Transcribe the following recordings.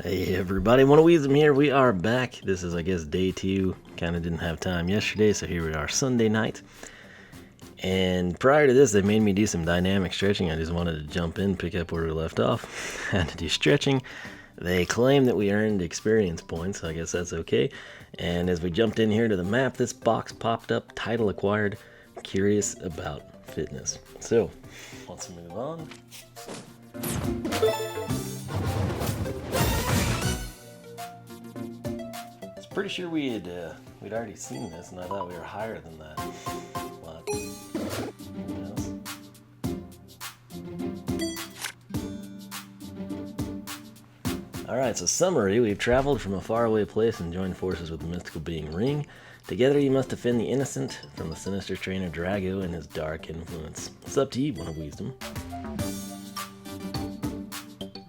Hey everybody, One-A-Weasm here. We are back. This is, I guess, day 2. Kind of didn't have time yesterday, so here we are Sunday night. And prior to this, they made me do some dynamic stretching. I just wanted to jump in, pick up where we left off. Had to do stretching. They claim that we earned experience points, so I guess that's okay. And as we jumped in here to the map, this box popped up, title acquired, curious about fitness. So, let's move on. Pretty sure we'd already seen this, and I thought we were higher than that. But who knows? Alright, so summary. We've traveled from a faraway place and joined forces with the mystical being Ring. Together you must defend the innocent from the sinister trainer Drago and his dark influence. It's up to you, One-A-Weasm.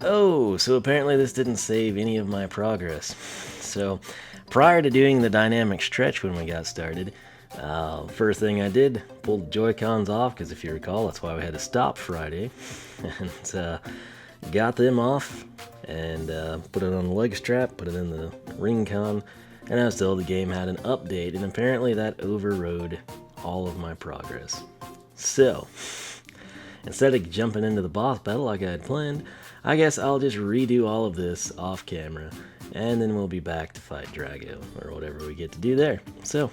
Oh, so apparently this didn't save any of my progress. So, prior to doing the dynamic stretch when we got started, first thing I did, pulled the Joy-Cons off, because if you recall, that's why we had to stop Friday, and got them off, and put it on the leg strap, put it in the ring con, and I was told the game had an update, and apparently that overrode all of my progress. So, instead of jumping into the boss battle like I had planned, I guess I'll just redo all of this off camera, and then we'll be back to fight Drago, or whatever we get to do there. So,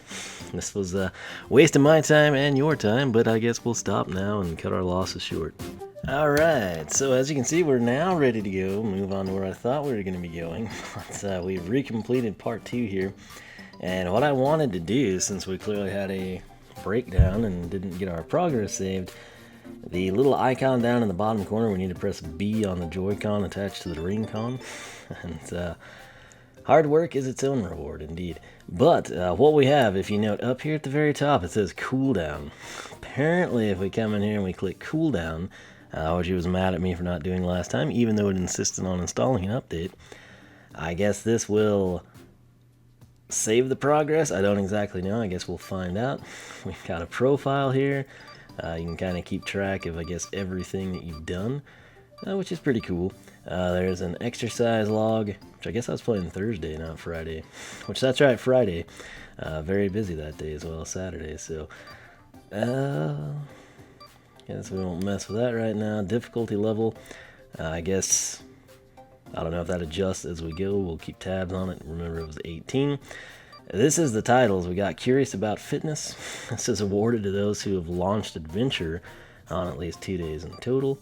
this was a waste of my time and your time, but I guess we'll stop now and cut our losses short. Alright, so as you can see, we're now ready to go, move on to where I thought we were going to be going. We've recompleted part 2 here, and what I wanted to do, since we clearly had a breakdown and didn't get our progress saved, the little icon down in the bottom corner, we need to press B on the Joy-Con attached to the ring con. And hard work is its own reward, indeed. But what we have, if you note up here at the very top, it says Cooldown. Apparently, if we come in here and we click Cooldown, which he was mad at me for not doing last time, even though it insisted on installing an update, I guess this will save the progress. I don't exactly know. I guess we'll find out. We've got a profile here. You can kind of keep track of, I guess, everything that you've done, which is pretty cool. There's an exercise log, which I guess I was playing Thursday, not Friday. Which, that's right, Friday. Very busy that day as well as Saturday, so... guess we won't mess with that right now. Difficulty level, I guess... I don't know if that adjusts as we go. We'll keep tabs on it. Remember, it was 18. This is the titles. We got Curious About Fitness. This is awarded to those who have launched Adventure on at least 2 days in total.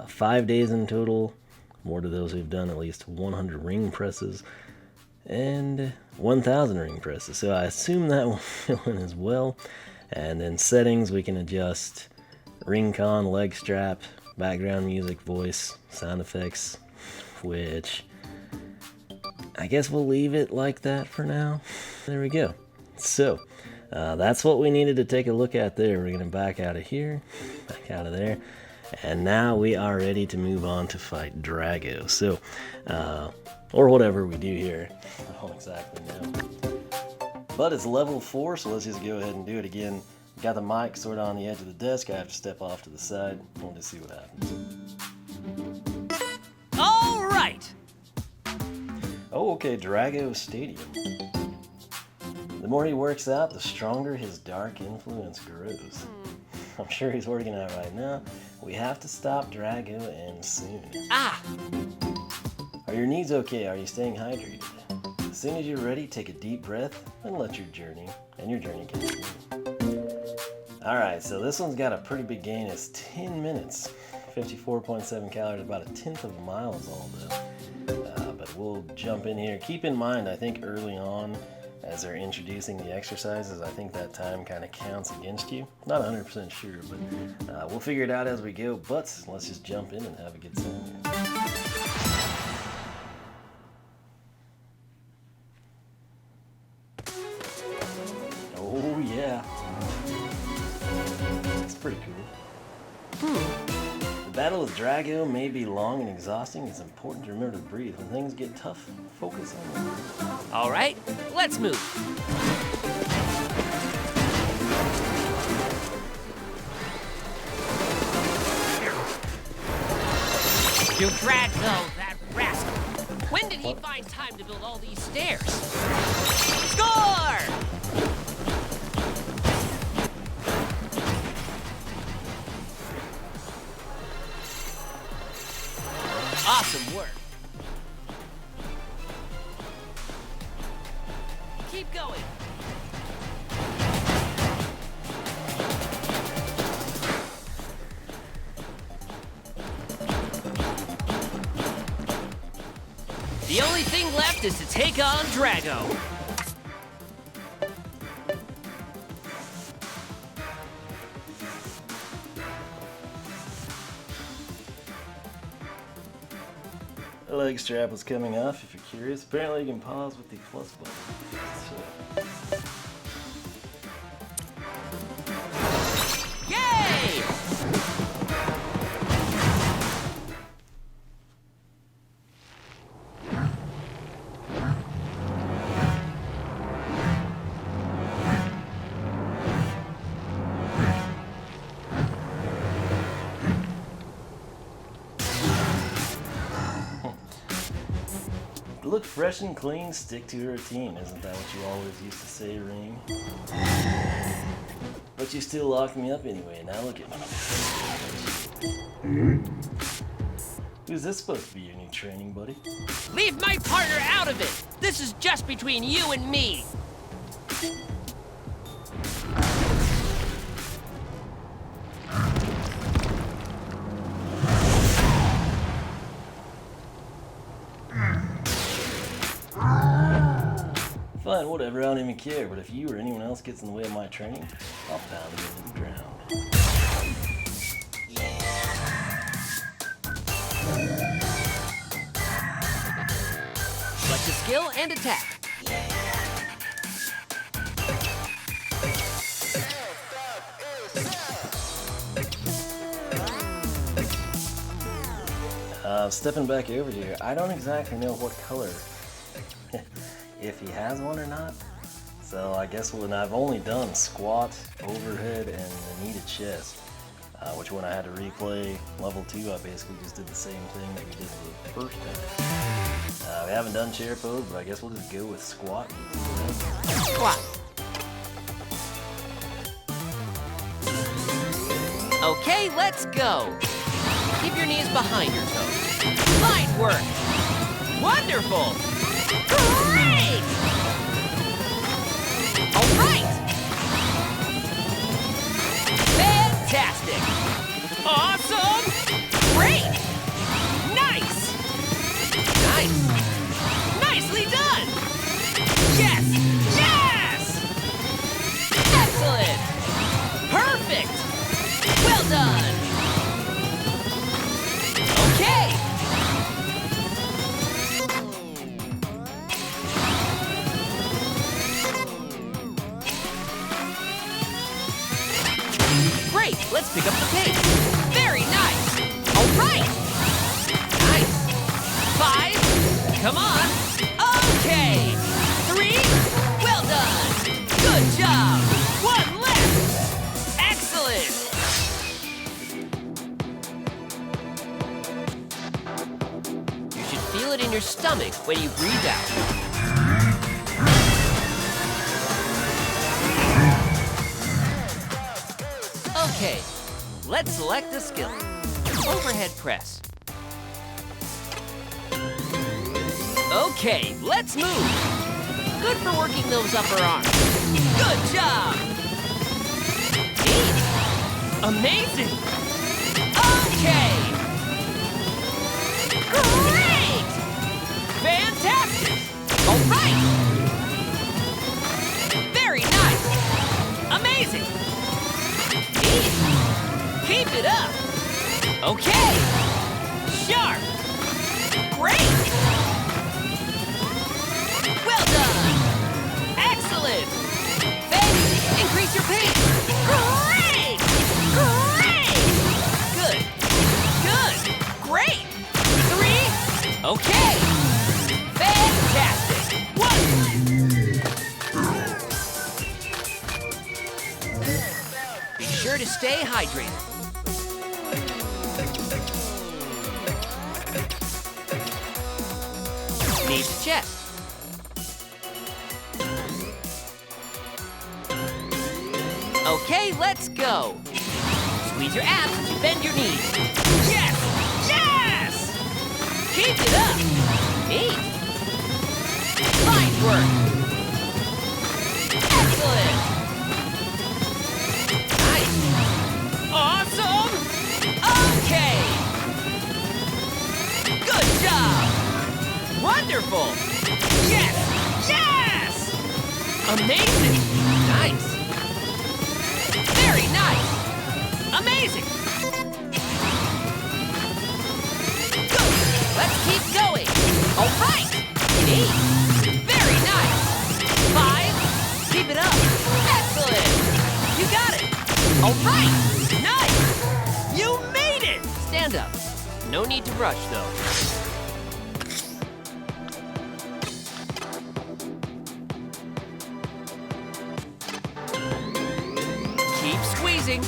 5 days in total. More to those who've done at least 100 ring presses. And 1,000 ring presses. So I assume that will fill in as well. And then settings, we can adjust ring con, leg strap, background music, voice, sound effects, which... I guess we'll leave it like that for now. There we go. So, that's what we needed to take a look at there. We're going to back out of here, back out of there, and now we are ready to move on to fight Drago. So, or whatever we do here. I don't exactly know. But it's level 4, so let's just go ahead and do it again. Got the mic sort of on the edge of the desk. I have to step off to the side. We'll just see what happens. All right! Oh, okay, Drago Stadium. The more he works out, the stronger his dark influence grows. I'm sure he's working out right now. We have to stop Drago, and soon. Ah! Are your knees okay? Are you staying hydrated? As soon as you're ready, take a deep breath and let your journey continue. Alright, so this one's got a pretty big gain. It's 10 minutes. 54.7 calories, about 1/10 of a mile is all though. But we'll jump in here. Keep in mind, I think early on, as they're introducing the exercises, I think that time kind of counts against you. Not 100% sure, but we'll figure it out as we go. But let's just jump in and have a good time here. Oh yeah. It's pretty cool. The battle with Drago may be long and exhausting. It's important to remember to breathe. When things get tough, focus on it. All right, let's move. To Drago, that rascal. me find time to build all these stairs? Score! Awesome work. Keep going. The only thing left is to take on Drago. The leg strap was coming off, if you're curious. Apparently you can pause with the plus button. Yay! Look fresh and clean, stick to your routine. Isn't that what you always used to say, Ring? But you still locked me up anyway, now look at me. Who's this supposed to be, your new training buddy? Leave my partner out of it! This is just between you and me! Fine, whatever, I don't even care, but if you or anyone else gets in the way of my training, I'll pound you into the ground. Select a skill and attack. Stepping back over here, I don't exactly know what color, if he has one or not. So I guess when I've only done squat, overhead, and the knee to chest, which when I had to replay level 2, I basically just did the same thing that we did the first time. We haven't done chair pose, but I guess we'll just go with squat. Squat. Okay, let's go. Keep your knees behind your toes. Fine work. Wonderful. Great. All right. Fantastic. Awesome. Great. Nice. Nice. Nicely done. Yes. Yes. Excellent. Perfect. Well done. Okay. Great. Let's pick up the pace. Very nice. All right. Nice. 5. Come on. Okay. 3. Well done. Good job. 1 left. Excellent. You should feel it in your stomach when you breathe out. Okay, let's select the skill. Overhead press. Okay, let's move. Good for working those upper arms. Good job. Neat. Amazing. Okay. Great. Fantastic. All right. Very nice. Amazing. Neat. Keep it up. Okay. Sharp. Great. Well done. Excellent. Fancy. Increase your pace. Great. Great. Good. Good. Great. 3. Okay. Fantastic. 1. Be sure to stay hydrated. Need to chest. Okay, let's go. Squeeze your abs as you bend your knees. Yes! Yes! Keep it up. Neat. Fine work. Excellent. Nice. Awesome. Okay. Good job. Wonderful. Yes! Yes! Amazing. Nice. Very nice. Amazing. Good. Let's keep going. All right. Neat. Very nice. 5. Keep it up. Excellent. You got it. All right. Nice. You made it. Stand up. No need to rush, though. Keep squeezing.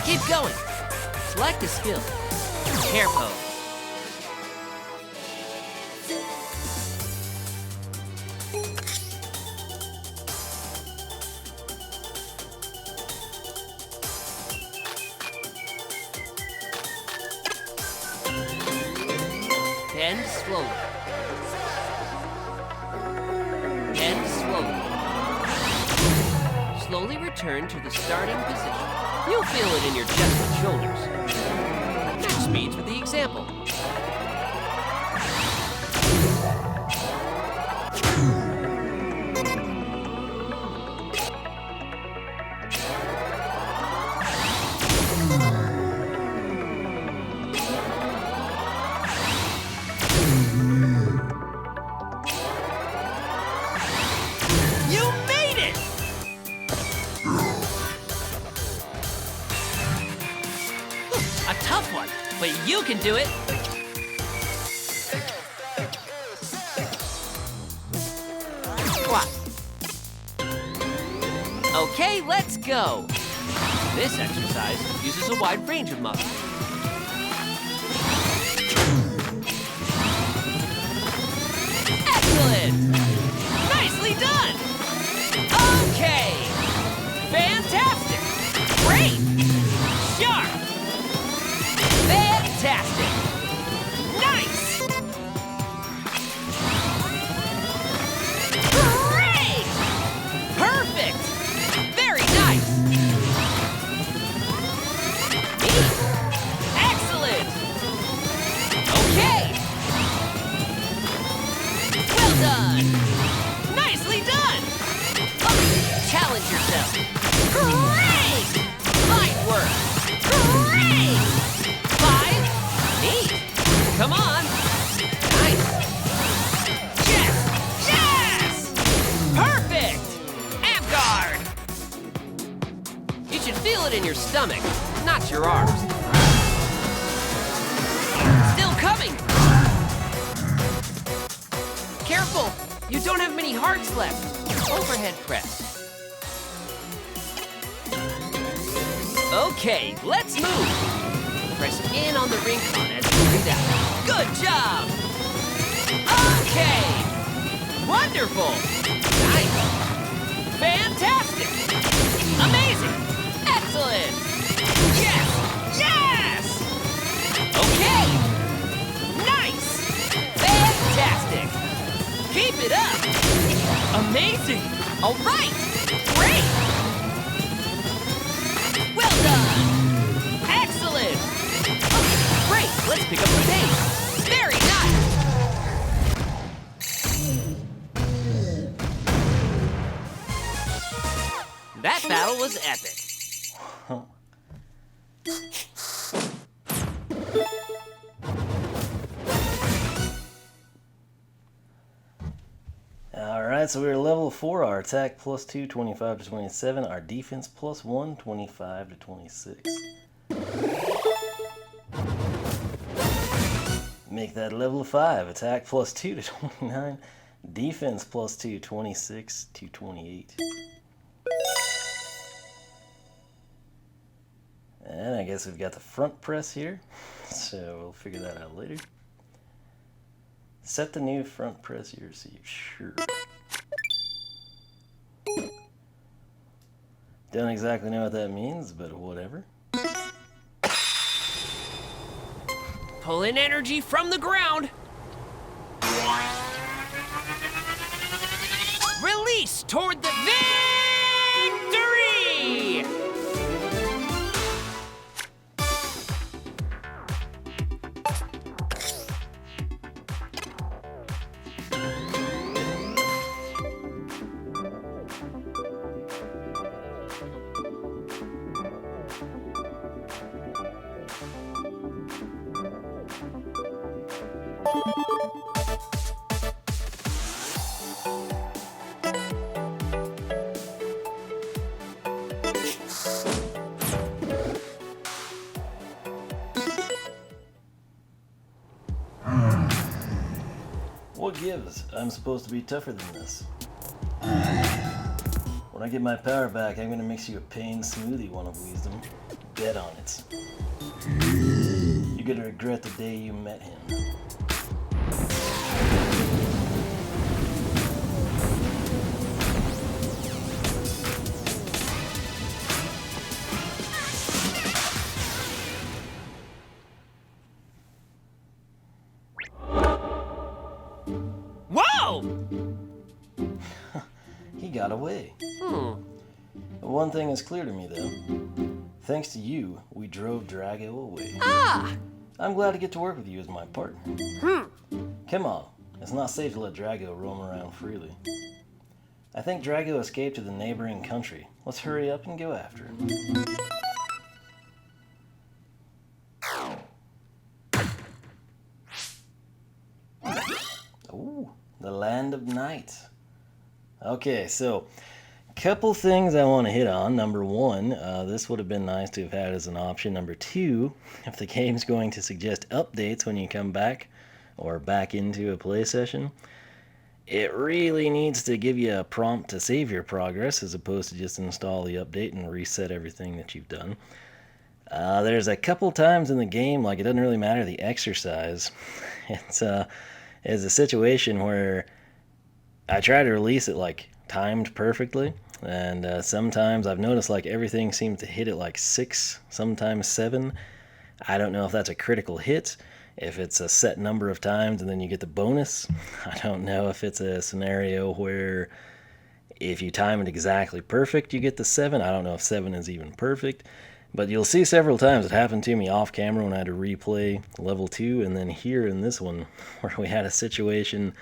Keep going. Select a skill. Chair pose. Bend slowly. Bend slowly. Slowly return to the starting position. You'll feel it in your chest and shoulders. Match speeds with the example. You made it! A tough one, but you can do it. Squat. Okay, let's go. This exercise uses a wide range of muscles. Excellent! Nicely done! Okay! Fantastic! Great! Sharp! Fantastic! Nice! Great! Perfect! Very nice! Neat! Excellent! Okay! Well done! Nicely done! Oh, challenge yourself! Great! Fine work! Great! 5. Neat! Come on! Nice! Yes! Yes! Perfect! Ab guard! You should feel it in your stomach, not your arms. Still coming! Careful! You don't have many hearts left. Overhead press. Okay, let's move. Press in on the ring con as you breathe out. Good job! Okay! Wonderful! Nice! Fantastic! Amazing! Excellent! Yes! Yes! Okay! Nice! Fantastic! Keep it up! Amazing! All right! Great! Well done! Excellent! Oh, great! Let's pick up the pace! Very nice! That battle was epic. Alright, so we were level 4, our attack plus 2, 25 to 27, our defense plus 1, 25 to 26. Make that level 5, attack plus 2 to 29, defense plus 2, 26 to 28. guess we've got the front press here, so we'll figure that out later. Set the new front press you received, sure. Don't exactly know what that means, but whatever. Pull in energy from the ground. Release toward the victory! What gives? I'm supposed to be tougher than this. When I get my power back, I'm gonna mix you a pain smoothie, one of wisdom. Bet on it. You're gonna regret the day you met him. Whoa! He got away. One thing is clear to me, though. Thanks to you, we drove Drago away. Ah! I'm glad to get to work with you as my partner. Come on, it's not safe to let Drago roam around freely. I think Drago escaped to the neighboring country. Let's hurry up and go after him. Ooh, the land of night. Okay, so couple things I want to hit on. Number one, this would have been nice to have had as an option. Number two, if the game's going to suggest updates when you come back or back into a play session, it really needs to give you a prompt to save your progress as opposed to just install the update and reset everything that you've done. There's a couple times in the game, like it doesn't really matter the exercise. It's a situation where I try to release it like timed perfectly, and sometimes I've noticed like everything seems to hit it like 6, sometimes 7. I don't know if that's a critical hit, if it's a set number of times and then you get the bonus. I don't know if it's a scenario where if you time it exactly perfect you get the 7. I don't know if 7 is even perfect, but you'll see several times it happened to me off camera when I had to replay level 2, and then here in this one where we had a situation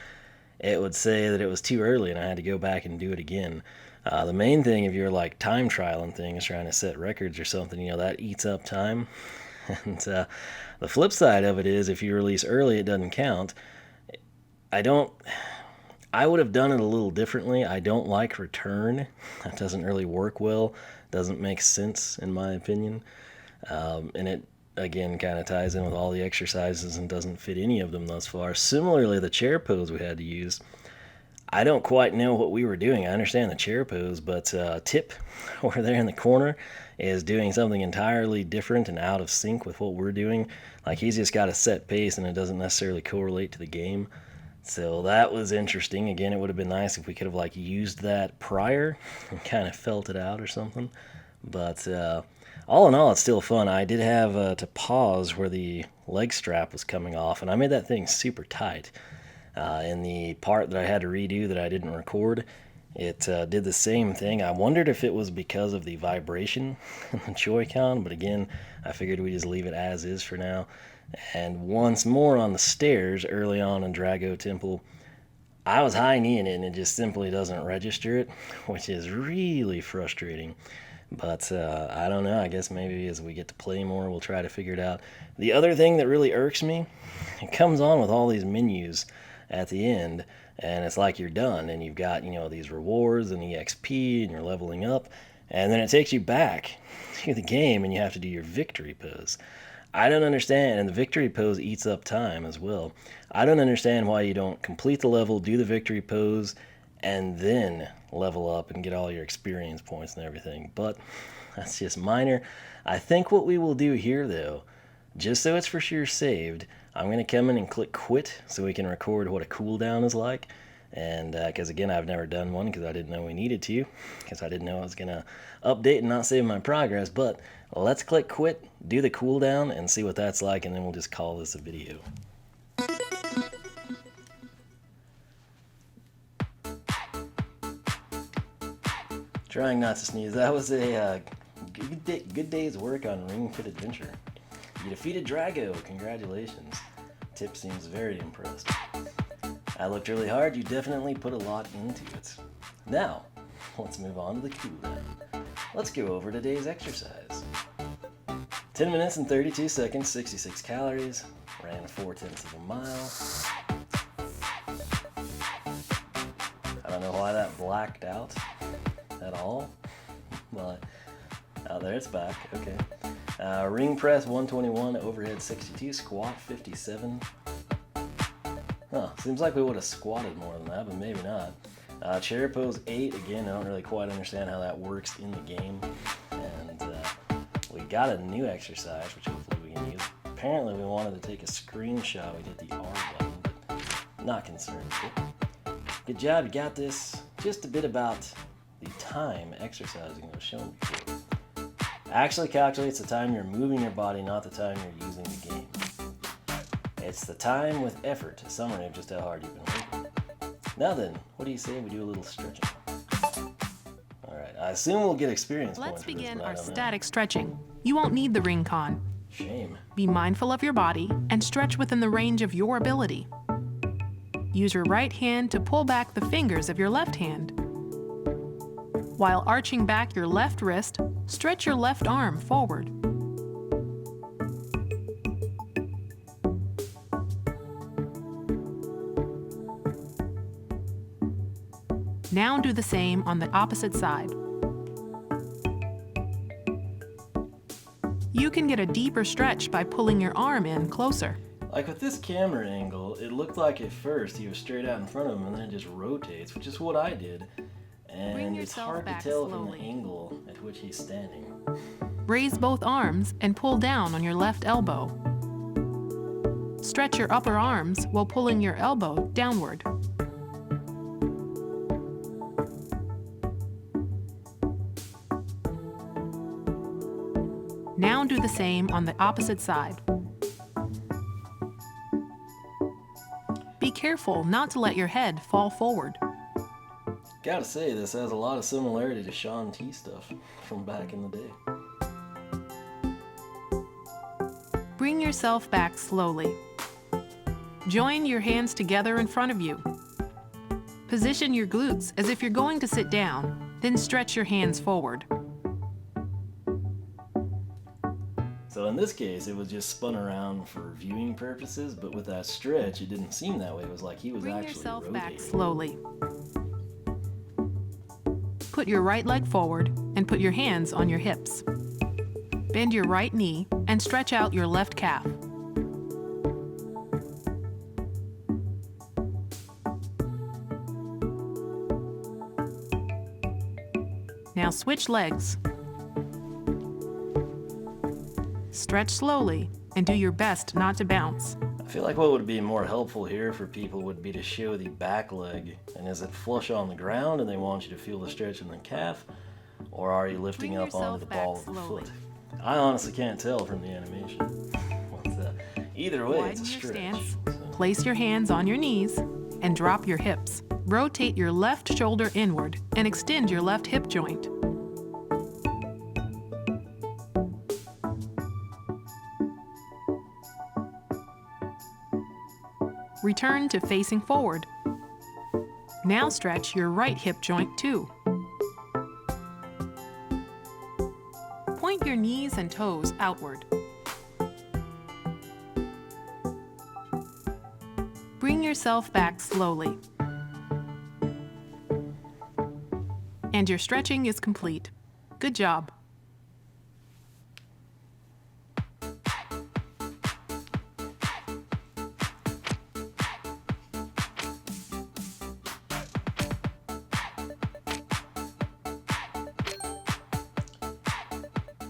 it would say that it was too early and I had to go back and do it again. The main thing, if you're like time trialing things, trying to set records or something, you know, that eats up time. And the flip side of it is if you release early, it doesn't count. I would have done it a little differently. I don't like return. That doesn't really work well. Doesn't make sense in my opinion. And it, again, kind of ties in with all the exercises and doesn't fit any of them thus far. Similarly, the chair pose we had to use, I don't quite know what we were doing. I understand the chair pose, but Tip over there in the corner is doing something entirely different and out of sync with what we're doing. Like he's just got a set pace and it doesn't necessarily correlate to the game. So that was interesting. Again, it would have been nice if we could have like used that prior and kind of felt it out or something. But all in all, it's still fun. I did have to pause where the leg strap was coming off, and I made that thing super tight. In the part that I had to redo that I didn't record, it did the same thing. I wondered if it was because of the vibration in the Joy-Con, but again, I figured we just leave it as is for now. And once more on the stairs early on in Drago Temple, I was high-kneeing it and it just simply doesn't register it, which is really frustrating. But I don't know, I guess maybe as we get to play more, we'll try to figure it out. The other thing that really irks me, it comes on with all these menus at the end, and it's like you're done, and you've got, you know, these rewards and EXP, and you're leveling up, and then it takes you back to the game, and you have to do your victory pose. I don't understand, and the victory pose eats up time as well. I don't understand why you don't complete the level, do the victory pose, and then level up and get all your experience points and everything. But That's just minor. I think what we will do here, though, just so it's for sure saved, I'm going to come in and click quit so we can record what a cooldown is like. And because again, I've never done one because I didn't know we needed to, because I didn't know I was going to update and not save my progress. But let's click quit, do the cooldown, and see what that's like, and then we'll just call this a video. Trying not to sneeze. That was a good day's work on Ring Fit Adventure. You defeated Drago. Congratulations. Tip seems very impressed. I looked really hard. You definitely put a lot into it. Now, let's move on to the cooldown. Let's go over today's exercise. 10 minutes and 32 seconds, 66 calories. Ran 4/10 of a mile. I don't know why that blacked out at all, but oh, there it's back. Okay. Ring press 121, overhead 62, squat 57. Huh, seems like we would have squatted more than that, but maybe not. Chair pose 8, again, I don't really quite understand how that works in the game. And we got a new exercise, which hopefully we can use. Apparently we wanted to take a screenshot, we hit the R button, but not concerned with it. Good job, you got this. Just a bit about the time exercising that was shown before. Actually calculates the time you're moving your body, not the time you're using the game. It's the time with effort, a summary of just how hard you've been working. Now then, what do you say we do a little stretching? Alright, I assume we'll get experience points. Let's for this, begin but I our don't know. static stretching. You won't need the ring con. Shame. Be mindful of your body and stretch within the range of your ability. Use your right hand to pull back the fingers of your left hand. While arching back your left wrist, stretch your left arm forward. Now do the same on the opposite side. You can get a deeper stretch by pulling your arm in closer. Like with this camera angle, it looked like at first he was straight out in front of him and then it just rotates, which is what I did. And it's hard to tell from the angle at which he's standing. Raise both arms and pull down on your left elbow. Stretch your upper arms while pulling your elbow downward. Now do the same on the opposite side. Be careful not to let your head fall forward. Gotta say, this has a lot of similarity to Shaun T stuff from back in the day. Bring yourself back slowly. Join your hands together in front of you. Position your glutes as if you're going to sit down, then stretch your hands forward. So in this case, it was just spun around for viewing purposes, but with that stretch, it didn't seem that way. It was like he was Bring actually yourself rotating. back slowly. Put your right leg forward and put your hands on your hips. Bend your right knee and stretch out your left calf. Now switch legs. Stretch slowly and do your best not to bounce. I feel like what would be more helpful here for people would be to show the back leg. And is it flush on the ground and they want you to feel the stretch in the calf? Or are you lifting Bring up onto the yourself ball back of the slowly. foot? I honestly can't tell from the animation. Either way, it's a Widen your stretch. stance, So. place your hands on your knees, and drop your hips. Rotate your left shoulder inward and extend your left hip joint. Return to facing forward. Now stretch your right hip joint too. Point your knees and toes outward. Bring yourself back slowly. And your stretching is complete. Good job.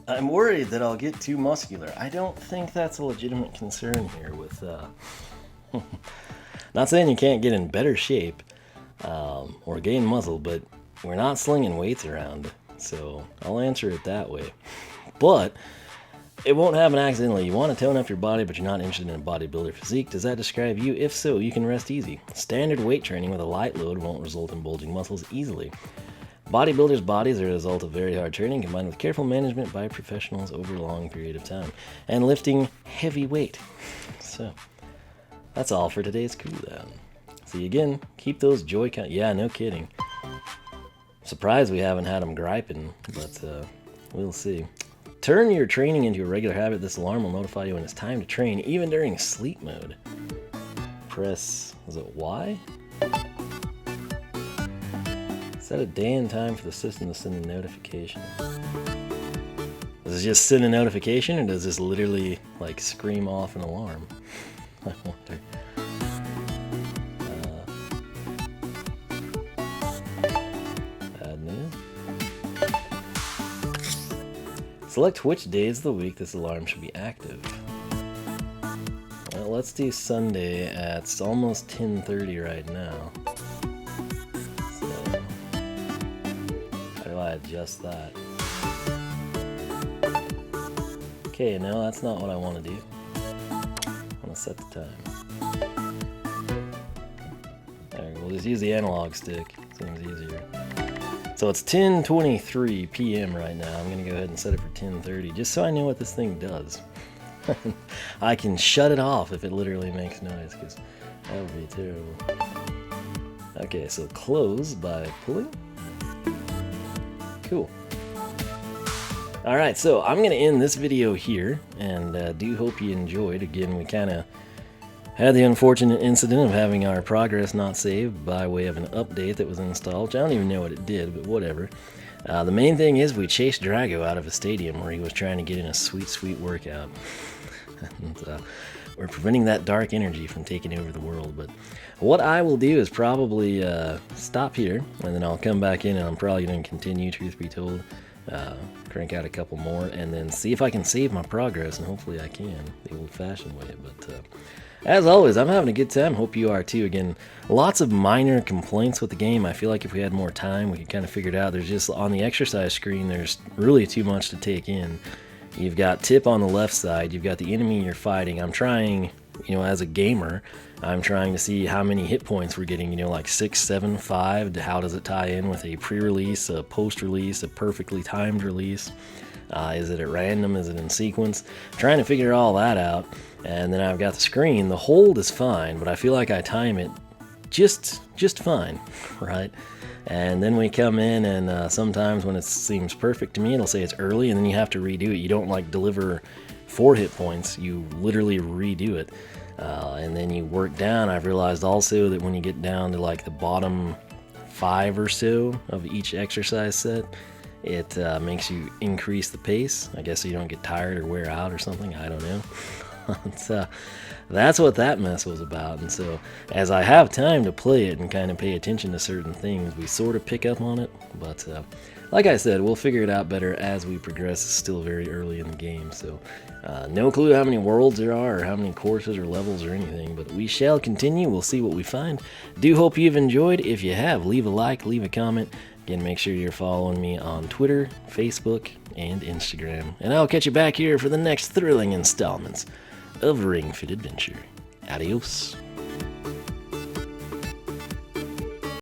I'm worried that I'll get too muscular. I don't think that's a legitimate concern here with, not saying you can't get in better shape, or gain muscle, but we're not slinging weights around, so I'll answer it that way. But it won't happen accidentally. You want to tone up your body, but you're not interested in a bodybuilder physique. Does that describe you? If so, you can rest easy. Standard weight training with a light load won't result in bulging muscles easily. Bodybuilders' bodies are a result of very hard training combined with careful management by professionals over a long period of time. And lifting heavy weight. So, that's all for today's cooldown. See you again. Keep those Joy-Con... Yeah, no kidding. Surprised we haven't had them griping, but we'll see. Turn your training into a regular habit. This alarm will notify you when it's time to train, even during sleep mode. Press... was it Y? Set a day and time for the system to send a notification. Does it just send a notification, or does this literally, like, scream off an alarm? I wonder. Bad news. Select which days of the week this alarm should be active. Well, let's do Sunday at almost 10:30 right now. Adjust that. Okay, no, that's not what I want to do. I want to set the time. There, we'll just use the analog stick. Seems easier. So it's 10:23 p.m. right now. I'm gonna go ahead and set it for 10:30, just so I know what this thing does. I can shut it off if it literally makes noise, because that would be terrible. Okay, so close by pulling. Cool. Alright, so I'm going to end this video here, and do hope you enjoyed. Again, we kind of had the unfortunate incident of having our progress not saved by way of an update that was installed, which I don't even know what it did, but whatever. The main thing is we chased Drago out of a stadium where he was trying to get in a sweet, sweet workout. And, we're preventing that dark energy from taking over the world, but what I will do is probably stop here, and then I'll come back in, and I'm probably going to continue, truth be told, crank out a couple more, and then see if I can save my progress, and hopefully I can, the old-fashioned way. But as always, I'm having a good time. Hope you are too. Again, lots of minor complaints with the game. I feel like if we had more time, we could kind of figure it out. There's just, on the exercise screen, there's really too much to take in. You've got tip on the left side, you've got the enemy you're fighting. I'm trying, you know, as a gamer, I'm trying to see how many hit points we're getting, you know, like 6, 7, 5. How does it tie in with a pre-release, a post-release, a perfectly timed release? Is it at random? Is it in sequence? Trying to figure all that out. And then I've got the screen. The hold is fine, but I feel like I time it just fine, right? And then we come in, and sometimes when it seems perfect to me, it'll say it's early, and then you have to redo it. You don't like deliver 4 hit points, you literally redo it. And then you work down. I've realized also that when you get down to like the bottom 5 or so of each exercise set, it makes you increase the pace, I guess, so you don't get tired or wear out or something. I don't know. That's what that mess was about. And so as I have time to play it and kind of pay attention to certain things, we sort of pick up on it. But like I said, we'll figure it out better as we progress. It's still very early in the game, so no clue how many worlds there are or how many courses or levels or anything, but we shall continue. We'll see what we find. Do hope you've enjoyed. If you have, leave a like, leave a comment. Again, make sure you're following me on Twitter, Facebook, and Instagram. And I'll catch you back here for the next thrilling installments of Ring Fit Adventure. Adios.